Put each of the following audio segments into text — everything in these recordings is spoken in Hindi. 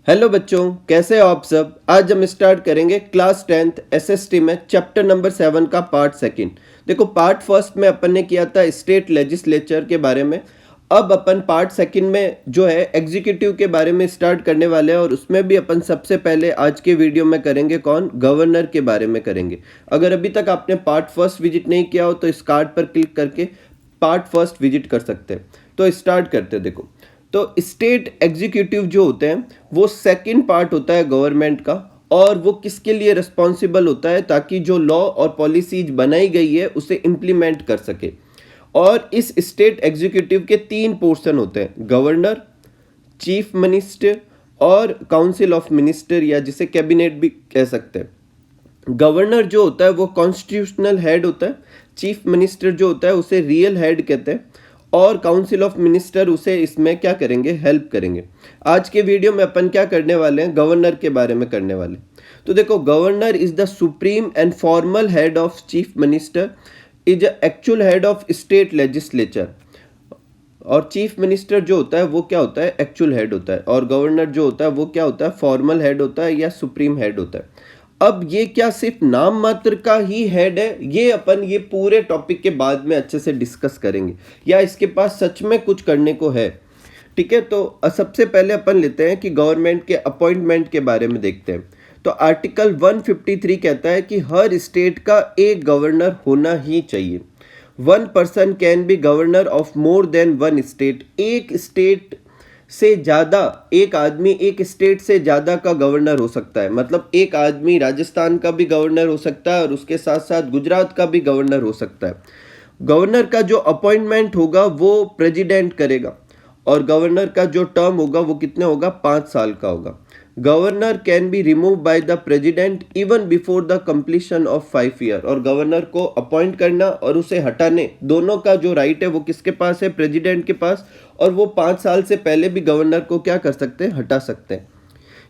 हेलो बच्चों, कैसे हो आप सब। आज हम स्टार्ट करेंगे क्लास 10th एसएसटी में चैप्टर नंबर 7 का पार्ट सेकंड। देखो, पार्ट फर्स्ट में अपन ने किया था स्टेट लेजिस्लेचर के बारे में। अब अपन पार्ट सेकंड में जो है एग्जीक्यूटिव के बारे में स्टार्ट करने वाले हैं, और उसमें भी अपन सबसे पहले आज के वीडियो में करेंगे कौन, गवर्नर के बारे में करेंगे। अगर अभी तक आपने पार्ट फर्स्ट विजिट नहीं किया हो तो इस कार्ड पर क्लिक करके पार्ट फर्स्ट विजिट कर सकते हैं। तो स्टार्ट करते हैं। देखो, तो स्टेट एग्जीक्यूटिव जो होते हैं वो सेकंड पार्ट होता है गवर्नमेंट का, और वो किसके लिए रिस्पॉन्सिबल होता है, ताकि जो लॉ और पॉलिसीज बनाई गई है उसे इम्प्लीमेंट कर सके। और इस स्टेट एग्जीक्यूटिव के तीन पोर्शन होते हैं, गवर्नर, चीफ मिनिस्टर और काउंसिल ऑफ मिनिस्टर, या जिसे कैबिनेट भी कह सकते हैं। गवर्नर जो होता है वो कॉन्स्टिट्यूशनल हेड होता है, चीफ मिनिस्टर जो होता है उसे रियल हेड कहते हैं, और काउंसिल ऑफ मिनिस्टर उसे इसमें क्या करेंगे, हेल्प करेंगे। आज के वीडियो में अपन क्या करने वाले हैं, गवर्नर के बारे में करने वाले। तो देखो, governor is the supreme and formal head of chief minister, is actual head of state legislature. और चीफ मिनिस्टर जो होता है वो क्या होता है, एक्चुअल हेड होता है, और गवर्नर जो होता है वो क्या होता है, फॉर्मल हेड होता है या सुप्रीम हेड होता है। अब ये क्या सिर्फ नाम मात्र का ही हेड है, ये अपन ये पूरे टॉपिक के बाद में अच्छे से डिस्कस करेंगे, या इसके पास सच में कुछ करने को है। ठीक है, तो सबसे पहले अपन लेते हैं कि गवर्नमेंट के अपॉइंटमेंट के बारे में देखते हैं। तो आर्टिकल 153 कहता है कि हर स्टेट का एक गवर्नर होना ही चाहिए। One person can be governor of more than one state. एक स्टेट से ज़्यादा, एक आदमी एक स्टेट से ज़्यादा का गवर्नर हो सकता है। मतलब एक आदमी राजस्थान का भी गवर्नर हो सकता है और उसके साथ साथ गुजरात का भी गवर्नर हो सकता है। गवर्नर का जो अपॉइंटमेंट होगा वो प्रेसिडेंट करेगा, और गवर्नर का जो टर्म होगा वो कितने होगा, 5 साल का होगा। Governor can be remove by the president even before the completion of 5 year. और गवर्नर को अपॉइंट करना और उसे हटाने, दोनों का जो राइट है वो किसके पास है, प्रेसिडेंट के पास। और वो 5 साल से पहले भी गवर्नर को क्या कर सकते हैं, हटा सकते हैं।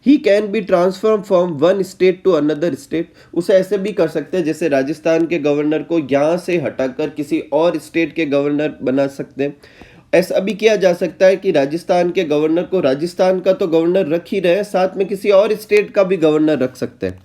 He can be transform from one state to another state. उसे ऐसे भी कर सकते हैं जैसे राजस्थान के गवर्नर को यहाँ से हटाकर किसी और स्टेट के गवर्नर बना सकते हैं। ऐसा भी किया जा सकता है कि राजस्थान के गवर्नर को, राजस्थान का तो गवर्नर रख ही रहे हैं, साथ में किसी और स्टेट का भी गवर्नर रख सकते हैं।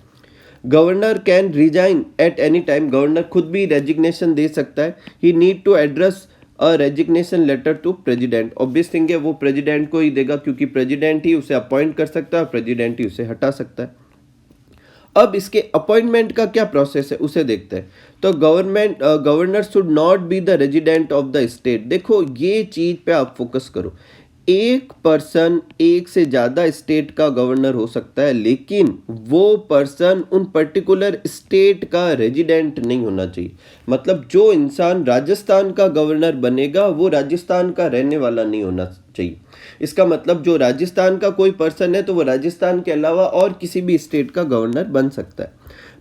Governor can resign at any time. Governor खुद भी रेजिग्नेशन दे सकता है। He need to address a resignation letter to president. Obvious thing है, वो प्रेसिडेंट को ही देगा, क्योंकि प्रेसिडेंट ही उसे अपॉइंट कर सकता है और प्रेसिडेंट ही उसे हटा सकता है। अब इसके अपॉइंटमेंट का क्या प्रोसेस है उसे देखते हैं। तो governor should not be the resident of the state. देखो, ये चीज पे आप फोकस करो। एक पर्सन एक से ज़्यादा स्टेट का गवर्नर हो सकता है, लेकिन वो पर्सन उन पर्टिकुलर स्टेट का रेजिडेंट नहीं होना चाहिए। मतलब जो इंसान राजस्थान का गवर्नर बनेगा वो राजस्थान का रहने वाला नहीं होना चाहिए। इसका मतलब जो राजस्थान का कोई पर्सन है तो वो राजस्थान के अलावा और किसी भी स्टेट का गवर्नर बन सकता है।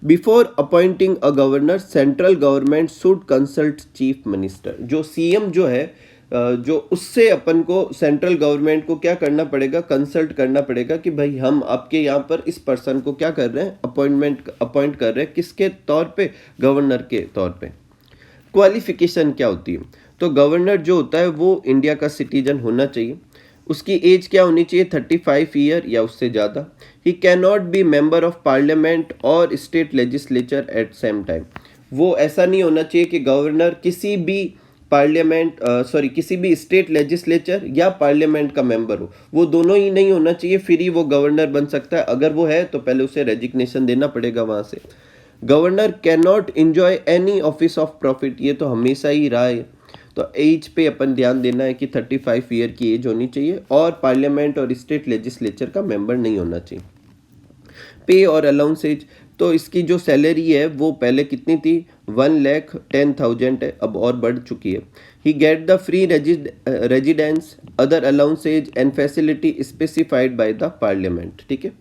Before appointing a governor, central government should consult chief minister. जो सीएम जो है, जो उससे अपन को सेंट्रल गवर्नमेंट को क्या करना पड़ेगा, कंसल्ट करना पड़ेगा कि भाई हम आपके यहाँ पर इस पर्सन को क्या कर रहे हैं, अपॉइंट कर रहे हैं, किसके तौर पे, गवर्नर के तौर पे। क्वालिफिकेशन क्या होती है, तो गवर्नर जो होता है वो इंडिया का सिटीजन होना चाहिए। उसकी एज क्या होनी चाहिए, 35 ईयर या उससे ज़्यादा। He can not be member of parliament और state legislature at same time. वो ऐसा नहीं होना चाहिए कि गवर्नर किसी भी किसी भी स्टेट लेजिस्लेचर या पार्लियामेंट का मेंबर हो। वो दोनों ही नहीं होना चाहिए, फिर ही वो गवर्नर बन सकता है। अगर वो है तो पहले उसे रेजिग्नेशन देना पड़ेगा वहाँ से। Governor can not enjoy any office of profit. ये तो हमेशा ही रहा है। तो एज पे अपन ध्यान देना है कि 35 ईयर की एज होनी चाहिए, और पार्लियामेंट और स्टेट लेजिस्लेचर का मेंबर नहीं होना चाहिए। पे और अलाउंसेज, तो इसकी जो सैलरी है वो पहले कितनी थी, 1,10,000 है, अब और बढ़ चुकी है। He get the free residence, other allowances and facility specified by the parliament. ठीक है,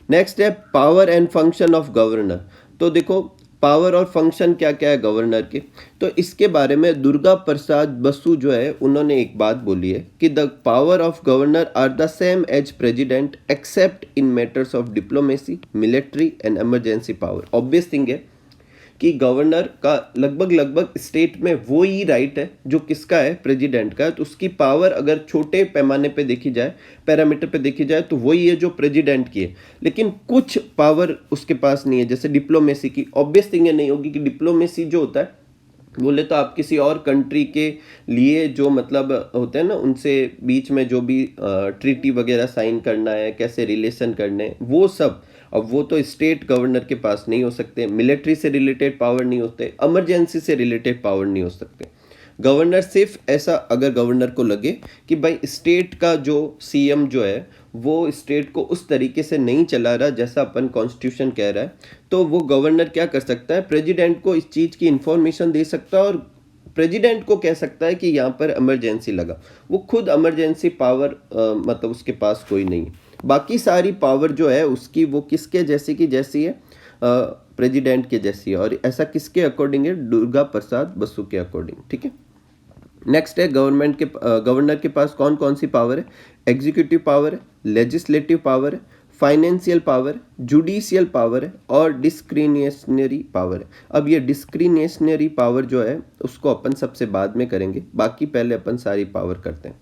नेक्स्ट है power and function of governor. तो देखो, पावर और फंक्शन क्या क्या है गवर्नर के, तो इसके बारे में दुर्गा प्रसाद बसु जो है उन्होंने एक बात बोली है कि the power of governor are the same as president except in matters of diplomacy, military and emergency power. Obvious thing है कि गवर्नर का लगभग स्टेट में वो ही राइट है जो किसका है, प्रेसिडेंट का है। तो उसकी पावर अगर छोटे पैमाने पे देखी जाए, पैरामीटर पे देखी जाए, तो वही है जो प्रेसिडेंट की है। लेकिन कुछ पावर उसके पास नहीं है, जैसे डिप्लोमेसी की। ऑब्वियस थिंग नहीं होगी कि डिप्लोमेसी जो होता है, बोले तो आप किसी और कंट्री के लिए जो मतलब होते हैं ना, उनसे बीच में जो भी ट्रीटी वगैरह साइन करना है, कैसे रिलेशन करने हैं, वो सब। अब वो तो स्टेट गवर्नर के पास नहीं हो सकते, मिलिट्री से रिलेटेड पावर नहीं होते, इमरजेंसी से रिलेटेड पावर नहीं हो सकते। गवर्नर सिर्फ ऐसा, अगर गवर्नर को लगे कि भाई स्टेट का जो सीएम जो है वो स्टेट को उस तरीके से नहीं चला रहा जैसा अपन कॉन्स्टिट्यूशन कह रहा है, तो वो गवर्नर क्या कर सकता है, प्रेसिडेंट को इस चीज़ की इंफॉर्मेशन दे सकता है और प्रेसिडेंट को कह सकता है कि यहाँ पर इमरजेंसी लगा। वो खुद इमरजेंसी पावर मतलब उसके पास कोई नहीं है। बाकी सारी पावर जो है उसकी, वो किसके जैसी की जैसी है, प्रेसिडेंट के जैसी है। और ऐसा किसके अकॉर्डिंग है, दुर्गा प्रसाद बसु के अकॉर्डिंग। ठीक है, नेक्स्ट है गवर्नर के पास कौन कौन सी पावर है। एग्जीक्यूटिव पावर है, लेजिस्लेटिव पावर है, फाइनेंशियल पावर है, जुडिशियल पावर है और डिस्क्रिशनरी पावर है। अब ये डिस्क्रिशनरी पावर जो है उसको अपन सबसे बाद में करेंगे, बाकी पहले अपन सारी पावर करते हैं।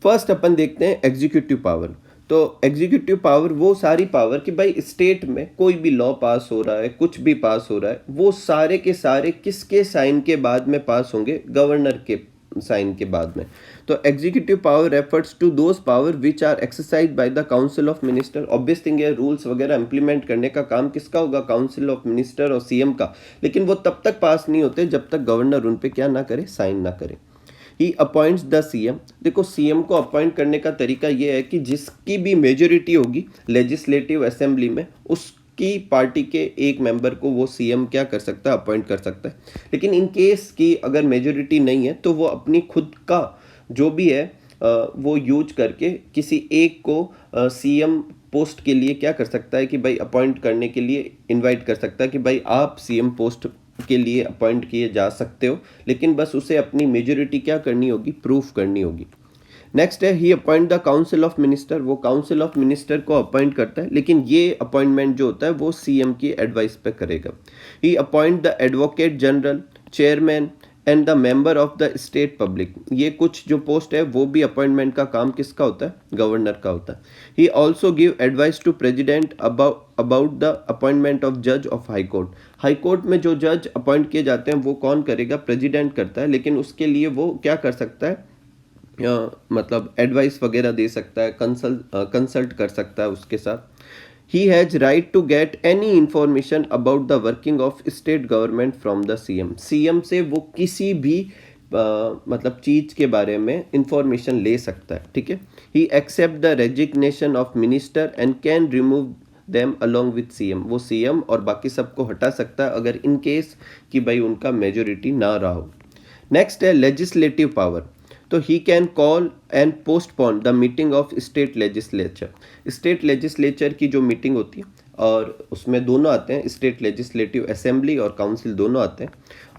फर्स्ट अपन देखते हैं एग्जीक्यूटिव पावर। तो एग्जीक्यूटिव पावर वो सारी पावर कि भाई स्टेट में कोई भी लॉ पास हो रहा है, कुछ भी पास हो रहा है, वो सारे के सारे किसके साइन के बाद में पास होंगे, गवर्नर के साइन के बाद में। तो executive power refers to those power which are exercise by the council of minister. Obvious thing है, रूल्स वगैरह इंप्लीमेंट करने का काम किसका होगा, काउंसिल ऑफ मिनिस्टर और सीएम का। लेकिन वो तब तक पास नहीं होते जब तक गवर्नर उन पे क्या ना करे, साइन ना करे। ही अपॉइंट्स द सीएम। देखो सीएम को अपॉइंट करने का तरीका ये है कि जिसकी भी मेजोरिटी होगी लेजिस्लेटिव असेंबली में, उसकी पार्टी के एक मेंबर को वो सीएम क्या कर सकता है, अपॉइंट कर सकता है। लेकिन इन केस की अगर मेजोरिटी नहीं है तो वो अपनी खुद का जो भी है वो यूज करके किसी एक को सीएम पोस्ट के लिए क्या कर सकता है कि भाई अपॉइंट करने के लिए इनवाइट कर सकता है कि भाई आप सीएम पोस्ट के लिए अपॉइंट किए जा सकते हो। लेकिन बस उसे अपनी मेजोरिटी क्या करनी होगी, प्रूफ करनी होगी। नेक्स्ट है he appoint the council of minister. वो काउंसिल ऑफ मिनिस्टर को अपॉइंट करता है, लेकिन ये अपॉइंटमेंट जो होता है वो सीएम की एडवाइस पे करेगा। He appoint the advocate general, chairman and the member of the state public. ये कुछ जो पोस्ट है वो भी अपॉइंटमेंट का काम किसका होता है, गवर्नर का होता है। He also give advice to president about the appointment of जज of high court. High court में जो जज अपॉइंट किए जाते हैं वो कौन करेगा, प्रेसिडेंट करता है। लेकिन उसके लिए वो क्या कर सकता है, मतलब एडवाइस वगैरह दे सकता है, कंसल्ट कर सकता है उसके साथ। He has right to get any information about the working of state government from the CM. CM से वो किसी भी मतलब चीज़ के बारे में इंफॉर्मेशन ले सकता है। ठीक है, he accept the resignation of minister and can remove them along with CM. वो सीएम और बाकी सबको हटा सकता है अगर इन केस कि भाई उनका मेजोरिटी ना रहा हो। नेक्स्ट है लेजिस्लेटिव पावर। तो he can call and postpone the meeting of state legislature. State legislature की जो मीटिंग होती है और उसमें दोनों आते हैं, स्टेट लेजिस्लेटिव असेंबली और काउंसिल दोनों आते हैं,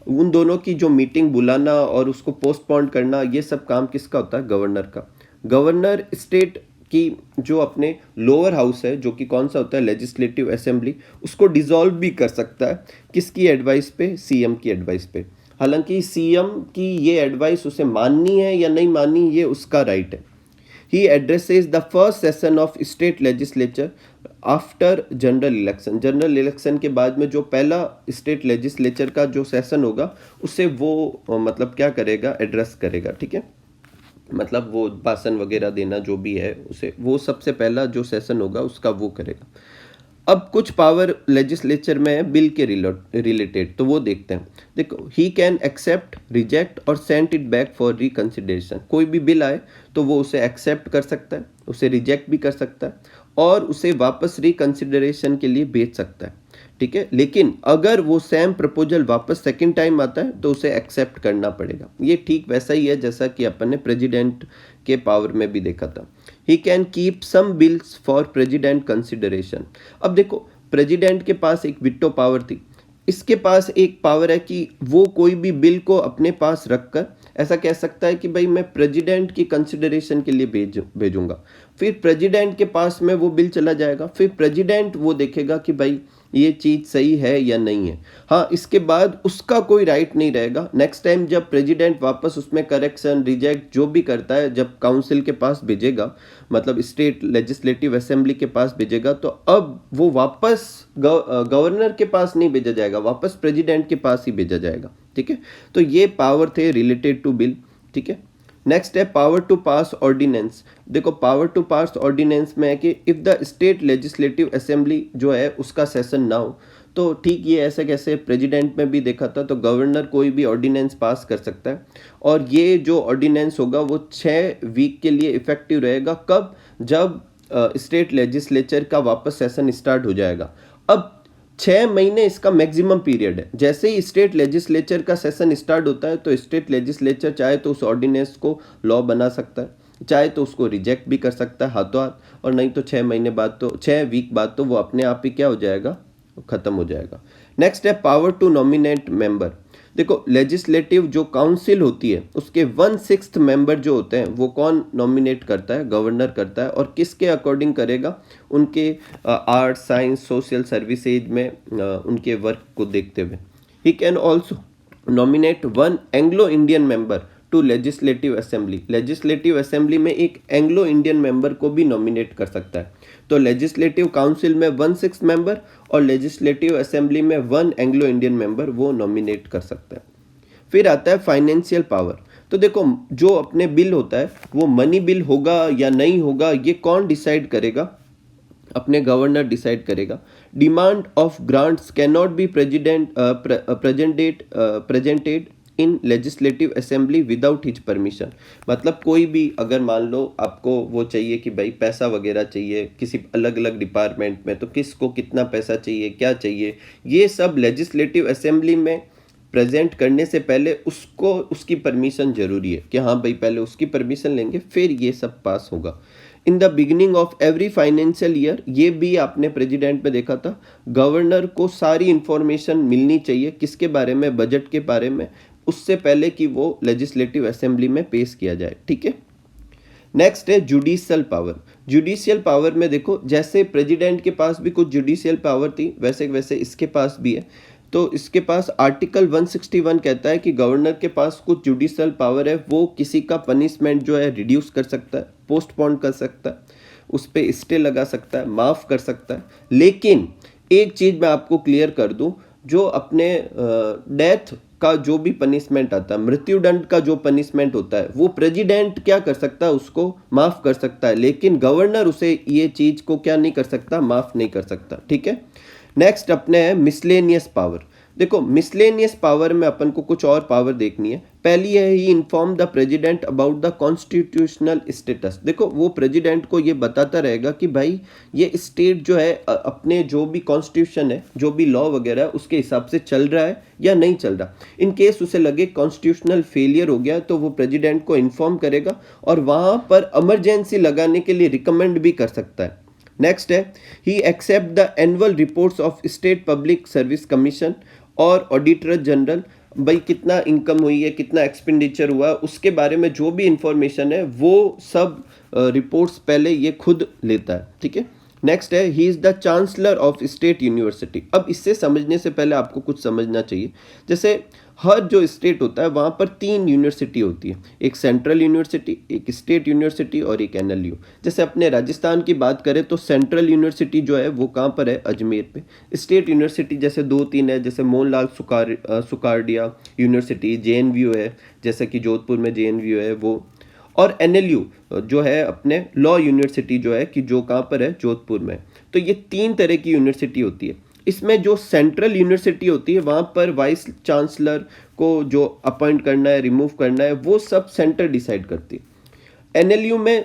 उन दोनों की जो मीटिंग बुलाना और उसको पोस्टपोन करना, ये सब काम किसका होता है, गवर्नर का। गवर्नर स्टेट की जो अपने लोअर हाउस है, जो कि कौन सा होता है, लेजिस्लेटिव असेंबली, उसको डिसॉल्व भी कर सकता है। किसकी एडवाइस पे, सीएम की एडवाइस पे। हालांकि सीएम की ये एडवाइस उसे माननी है या नहीं माननी, ये उसका राइट है। He addresses the first session of state legislature after general election. General election के बाद में जो पहला स्टेट लेजिस्लेचर का जो सेशन होगा उसे वो मतलब क्या करेगा, एड्रेस करेगा। ठीक है, मतलब वो भाषण वगैरह देना जो भी है उसे, वो सबसे पहला जो सेशन होगा उसका वो करेगा। अब कुछ पावर लेजिस्लेचर में है बिल के रिलेटेड, तो वो देखते हैं। देखो, ही कैन एक्सेप्ट, रिजेक्ट और send it back for reconsideration. कोई भी बिल आए तो वो उसे एक्सेप्ट कर सकता है, उसे रिजेक्ट भी कर सकता है और उसे वापस रिकंसिडरेशन के लिए भेज सकता है। ठीक है, लेकिन अगर वो सेम प्रपोजल वापस सेकंड टाइम आता है तो उसे एक्सेप्ट करना पड़ेगा। ये ठीक वैसा ही है जैसा कि अपन ने प्रेसिडेंट के पावर में भी देखा था। He can keep some bills for president consideration. अब देखो, प्रेसिडेंट के पास एक विटो पावर थी, इसके पास एक पावर है कि वो कोई भी बिल को अपने पास रखकर ऐसा कह सकता है कि भाई मैं प्रेसिडेंट की कंसिडरेशन के लिए भेजूंगा। फिर प्रेसिडेंट के पास में वो बिल चला जाएगा, फिर प्रेसिडेंट वो देखेगा कि भाई ये चीज़ सही है या नहीं है। हाँ, इसके बाद उसका कोई राइट नहीं रहेगा। नेक्स्ट टाइम जब प्रेसिडेंट वापस उसमें करेक्शन, रिजेक्ट जो भी करता है, जब काउंसिल के पास भेजेगा, मतलब स्टेट लेजिस्लेटिव असेंबली के पास भेजेगा, तो अब वो वापस गवर्नर के पास नहीं भेजा जाएगा, वापस प्रेसिडेंट के पास ही भेजा जाएगा। ठीक है, तो ये पावर थे रिलेटेड टू बिल। ठीक है, नेक्स्ट है पावर टू पास ऑर्डिनेंस। देखो पावर टू पास ऑर्डिनेंस में है कि if the state legislative assembly जो है उसका सेशन ना हो, तो ठीक ये ऐसे कैसे प्रेसिडेंट में भी देखा था, तो गवर्नर कोई भी ऑर्डिनेंस पास कर सकता है, और ये जो ऑर्डिनेंस होगा वो 6 वीक के लिए इफेक्टिव रहेगा। कब? जब स्टेट लेजिस्लेचर का वापस सेशन स्टार्ट हो जाएगा। अब 6 महीने इसका मैक्सिमम पीरियड है। जैसे ही स्टेट लेजिस्लेचर का सेशन स्टार्ट होता है, तो स्टेट लेजिस्लेचर चाहे तो उस ऑर्डिनेंस को लॉ बना सकता है, चाहे तो उसको रिजेक्ट भी कर सकता है हाथों हाथ, और नहीं तो 6 महीने बाद, तो 6 वीक बाद तो वो अपने आप ही क्या हो जाएगा, खत्म हो जाएगा। नेक्स्ट है पावर टू नॉमिनेट मेंबर। देखो लेजिस्लेटिव जो काउंसिल होती है उसके 1/6 मेंबर जो होते हैं वो कौन नॉमिनेट करता है? गवर्नर करता है, और किसके अकॉर्डिंग करेगा? उनके आर्ट, साइंस, सोशल सर्विसेज में उनके वर्क को देखते हुए। He can also nominate 1 Anglo Indian member to legislative assembly. Legislative assembly में एक एंग्लो इंडियन मेंबर को भी नॉमिनेट कर सकता है। तो लेजिस्लेटिव काउंसिल में 1/6 मेंबर और लेजिस्लेटिव असेंबली में 1 एंग्लो इंडियन मेंबर वो नॉमिनेट कर सकता है। फिर आता है फाइनेंशियल पावर। तो देखो जो अपने बिल होता है वो मनी बिल होगा या नहीं होगा, ये कौन डिसाइड करेगा? अपने गवर्नर डिसाइड करेगा। Demand of grants can not be presented in legislative assembly without his permission. मतलब कोई भी अगर मान लो आपको वो चाहिए कि भाई पैसा वगैरह चाहिए किसी अलग अलग डिपार्टमेंट में, तो किसको कितना पैसा चाहिए, क्या चाहिए, ये सब लेजिस्लेटिव असेंबली में प्रेजेंट करने से पहले उसको उसकी परमिशन जरूरी है कि हाँ भाई पहले उसकी परमिशन लेंगे फिर ये सब पास होगा। In the beginning of every financial year, ये भी आपने प्रेसिडेंट में देखा था, गवर्नर को सारी इंफॉर्मेशन मिलनी चाहिए किसके बारे में? बजट के बारे में, उससे पहले कि वो लेजिस्लेटिव असेंबली में पेश किया जाए। ठीक है, नेक्स्ट है जुडिशियल पावर। जुडिशियल पावर में देखो जैसे प्रेसिडेंट के पास भी कुछ जुडिशियल पावर थी, वैसे वैसे इसके पास भी है। तो इसके पास आर्टिकल 161 कहता है कि गवर्नर के पास कुछ जुडिशियल पावर है, वो किसी का पनिशमेंट जो है रिड्यूस कर सकता है, पोस्टपोन कर सकता है, उस पर स्टे लगा सकता है, माफ़ कर सकता है। लेकिन एक चीज़ मैं आपको क्लियर कर दूं, जो अपने डेथ का जो भी पनिशमेंट आता है, मृत्युदंड का जो पनिशमेंट होता है, वो प्रेसिडेंट क्या कर सकता है? उसको माफ़ कर सकता है, लेकिन गवर्नर उसे ये चीज़ को क्या नहीं कर सकता? माफ़ नहीं कर सकता। ठीक है, नेक्स्ट अपने है मिसलेनियस पावर। देखो मिसलेनियस पावर में अपन को कुछ और पावर देखनी है। पहली है he inform the president about the constitutional status. देखो वो प्रेसिडेंट को ये बताता रहेगा कि भाई ये स्टेट जो है अपने जो भी कॉन्स्टिट्यूशन है, जो भी लॉ वगैरह है, उसके हिसाब से चल रहा है या नहीं चल रहा। इन केस उसे लगे कॉन्स्टिट्यूशनल फेलियर हो गया तो वो प्रेसिडेंट को इन्फॉर्म करेगा और वहाँ पर इमरजेंसी लगाने के लिए रिकमेंड भी कर सकता है। नेक्स्ट है he accept the annual reports of state public service commission और ऑडिटर जनरल। भाई कितना इनकम हुई है, कितना एक्सपेंडिचर हुआ, उसके बारे में जो भी इंफॉर्मेशन है वो सब रिपोर्ट्स पहले ये खुद लेता है। ठीक है, नेक्स्ट है he is the chancellor of state university. अब इससे समझने से पहले आपको कुछ समझना चाहिए। जैसे हर जो स्टेट होता है वहाँ पर 3 यूनिवर्सिटी होती है, एक सेंट्रल यूनिवर्सिटी, एक स्टेट यूनिवर्सिटी और एक एनएलयू। जैसे अपने राजस्थान की बात करें तो सेंट्रल यूनिवर्सिटी जो है वो कहाँ पर है? अजमेर पे। स्टेट यूनिवर्सिटी जैसे 2-3 है, जैसे मोहनलाल सुखाड़िया यूनिवर्सिटी, जेएनयू है, जैसे कि जोधपुर में जेएनयू है वो, और एनएलयू जो है अपने लॉ यूनिवर्सिटी जो है कि जो कहाँ पर है? जोधपुर में। तो ये 3 तरह की यूनिवर्सिटी होती है। इसमें जो सेंट्रल यूनिवर्सिटी होती है वहाँ पर वाइस चांसलर को जो अपॉइंट करना है, रिमूव करना है, वो सब सेंटर डिसाइड करती है। एनएलयू में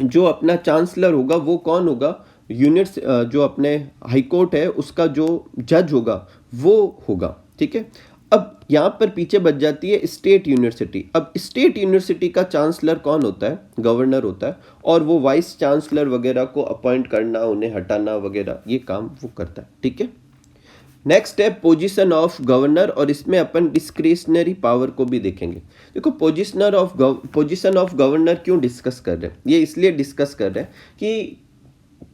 जो अपना चांसलर होगा वो कौन होगा? यूनिट्स जो अपने हाई कोर्ट है उसका जो जज होगा वो होगा। ठीक है, अब यहाँ पर पीछे बच जाती है स्टेट यूनिवर्सिटी। अब स्टेट यूनिवर्सिटी का चांसलर कौन होता है? गवर्नर होता है, और वो वाइस चांसलर वगैरह को अपॉइंट करना, उन्हें हटाना वगैरह ये काम वो करता है। ठीक है, नेक्स्ट है पोजीशन ऑफ गवर्नर, और इसमें अपन डिस्क्रिशनरी पावर को भी देखेंगे। देखो पोजीशन ऑफ गवर्नर क्यों डिस्कस कर रहे हैं? ये इसलिए डिस्कस कर रहे हैं कि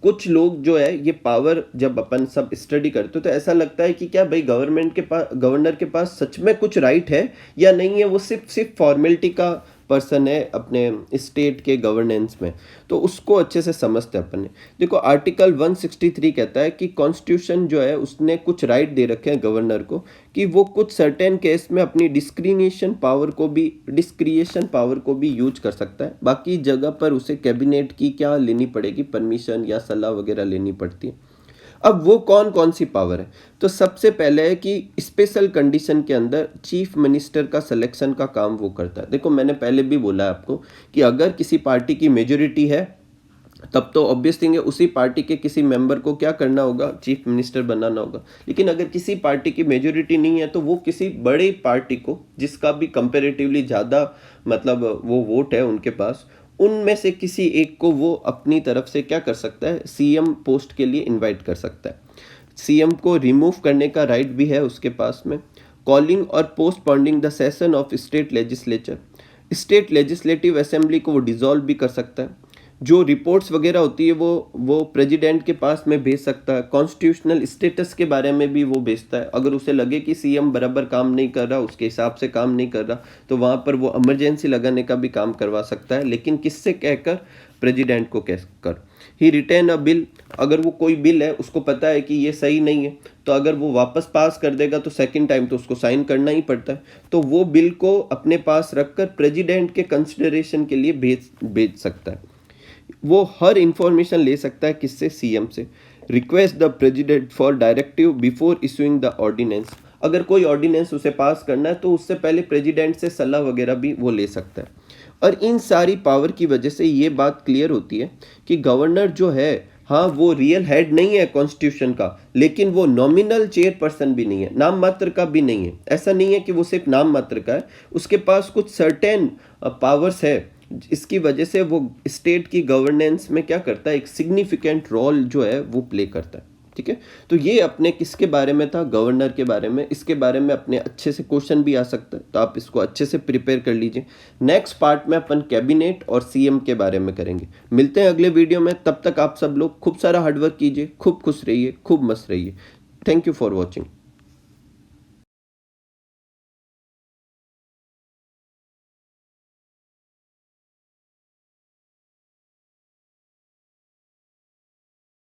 कुछ लोग जो है ये पावर जब अपन सब स्टडी करते तो ऐसा लगता है कि क्या भाई गवर्नर के पास सच में कुछ राइट है या नहीं है, वो सिर्फ फॉर्मेलिटी का पर्सन है अपने स्टेट के गवर्नेंस में। तो उसको अच्छे से समझते हैं अपन ने। देखो आर्टिकल 163 कहता है कि कॉन्स्टिट्यूशन जो है उसने कुछ राइट दे रखे हैं गवर्नर को कि वो कुछ सर्टेन केस में अपनी डिस्क्रिमिनेशन पावर को भी यूज कर सकता है। बाकी जगह पर उसे कैबिनेट की क्या लेनी पड़ेगी, परमिशन या सलाह वगैरह लेनी पड़ती है। अब वो कौन कौन सी पावर है, तो सबसे पहले है कि स्पेशल कंडीशन के अंदर चीफ मिनिस्टर का सिलेक्शन का काम वो करता है। देखो मैंने पहले भी बोला है आपको कि अगर किसी पार्टी की मेजोरिटी है तब तो ऑब्वियस थिंग है उसी पार्टी के किसी मेंबर को क्या करना होगा, चीफ मिनिस्टर बनाना होगा। लेकिन अगर किसी पार्टी की मेजोरिटी नहीं है तो वो किसी बड़ी पार्टी को जिसका भी कंपेरेटिवली ज़्यादा मतलब वो वोट है उनके पास, उनमें से किसी एक को वो अपनी तरफ से क्या कर सकता है, सीएम पोस्ट के लिए इनवाइट कर सकता है। सीएम को रिमूव करने का राइट भी है उसके पास में। कॉलिंग और postponing the session of state legislature, state legislative assembly को वो डिसॉल्व भी कर सकता है। जो रिपोर्ट्स वगैरह होती है वो प्रेसिडेंट के पास में भेज सकता है। कॉन्स्टिट्यूशनल स्टेटस के बारे में भी वो भेजता है। अगर उसे लगे कि सीएम बराबर काम नहीं कर रहा, उसके हिसाब से काम नहीं कर रहा, तो वहाँ पर वो इमरजेंसी लगाने का भी काम करवा सकता है, लेकिन किससे कहकर, प्रेसिडेंट को कहकर। ही रिटेन अ बिल, अगर वो कोई बिल है उसको पता है कि ये सही नहीं है तो अगर वो वापस पास कर देगा तो सेकंड टाइम तो उसको साइन करना ही पड़ता है, तो वो बिल को अपने पास रखकर प्रेसिडेंट के कंसिडरेशन के लिए भेज सकता है। वो हर इंफॉर्मेशन ले सकता है किससे, सीएम से। Request the president for directive before issuing the ordinance, अगर कोई ऑर्डिनेंस उसे पास करना है तो उससे पहले प्रेसिडेंट से सलाह वगैरह भी वो ले सकता है। और इन सारी पावर की वजह से ये बात क्लियर होती है कि गवर्नर जो है, हाँ वो रियल हेड नहीं है कॉन्स्टिट्यूशन का, लेकिन वो नॉमिनल चेयरपर्सन भी नहीं है, नाम मात्र का भी नहीं है। ऐसा नहीं है कि वो सिर्फ नाम मात्र का है, उसके पास कुछ सर्टेन पावर्स है। इसकी वजह से वो स्टेट की गवर्नेंस में क्या करता है, एक सिग्निफिकेंट रोल जो है वो प्ले करता है। ठीक है, तो ये अपने किसके बारे में था, गवर्नर के बारे में। इसके बारे में अपने अच्छे से क्वेश्चन भी आ सकता है, तो आप इसको अच्छे से प्रिपेयर कर लीजिए। नेक्स्ट पार्ट में अपन कैबिनेट और सीएम के बारे में करेंगे। मिलते हैं अगले वीडियो में, तब तक आप सब लोग खूब सारा हार्डवर्क कीजिए, खूब खुश रहिए, खूब मस्त रहिए। Thank you for watching.